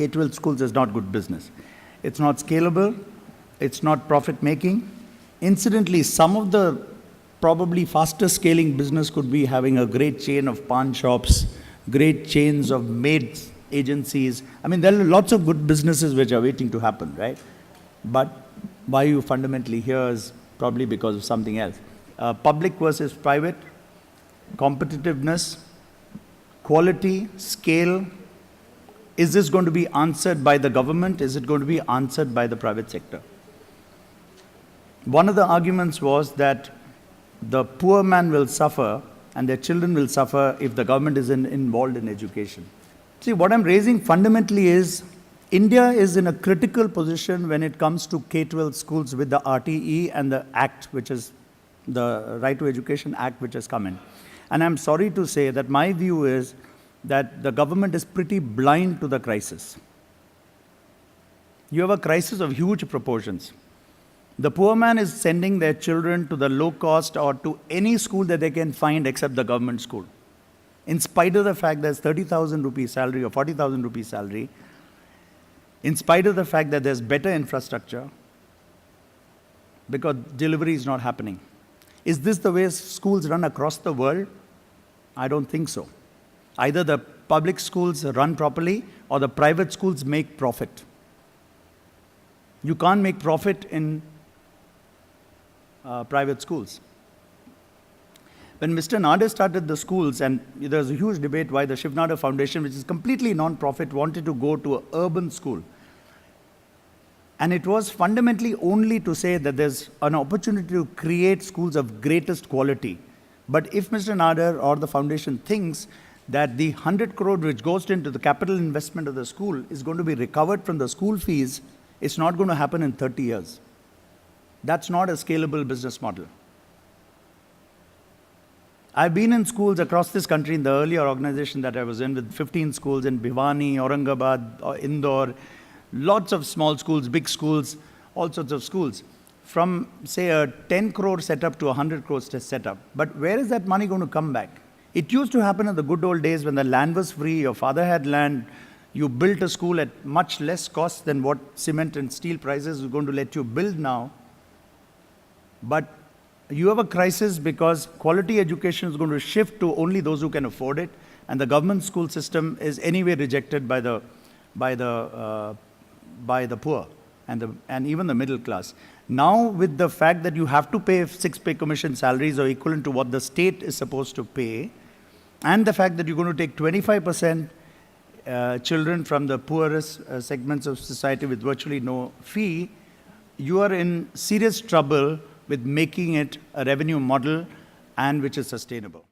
K-12 schools is not good business. It's not scalable. It's not profit-making. Incidentally, some of the probably faster scaling business could be having a great chain of pawn shops, great chains of maid agencies. I mean, there are lots of good businesses which are waiting to happen, right? But why you fundamentally here is probably because of something else. Public versus private, competitiveness, quality, scale. Is this going to be answered by the government? Is it going to be answered by the private sector? One of the arguments was that the poor man will suffer and their children will suffer if the government isn't involved in education. See, what I'm raising fundamentally is India is in a critical position when it comes to K-12 schools with the RTE and the Act, which is the Right to Education Act, which has come in. And I'm sorry to say that my view is that the government is pretty blind to the crisis. You have a crisis of huge proportions. The poor man is sending their children to the low cost or to any school that they can find except the government school. In spite of the fact there's 30,000 rupees salary or 40,000 rupees salary, in spite of the fact that there's better infrastructure, because delivery is not happening. Is this the way schools run across the world? I don't think so. Either the public schools run properly or the private schools make profit. You can't make profit in private schools. When Mr. Nader started the schools, and there was a huge debate why the Shiv Nader Foundation, which is completely non-profit, wanted to go to an urban school. And it was fundamentally only to say that there's an opportunity to create schools of greatest quality. But if Mr. Nader or the foundation thinks that the 100 crore which goes into the capital investment of the school is going to be recovered from the school fees, it's not going to happen in 30 years. That's not a scalable business model. I've been in schools across this country in the earlier organization that I was in with 15 schools in Bhiwani, Aurangabad, Indore, lots of small schools, big schools, all sorts of schools. From, say, a 10 crore setup to a 100 crore setup. But where is that money going to come back? It used to happen in the good old days when the land was free, your father had land, you built a school at much less cost than what cement and steel prices are going to let you build now. But you have a crisis because quality education is going to shift to only those who can afford it, and the government school system is anyway rejected by the poor and even the middle class. Now, with the fact that you have to pay 6 pay commission salaries or equivalent to what the state is supposed to pay, and the fact that you're going to take 25% children from the poorest segments of society with virtually no fee, you are in serious trouble with making it a revenue model and which is sustainable.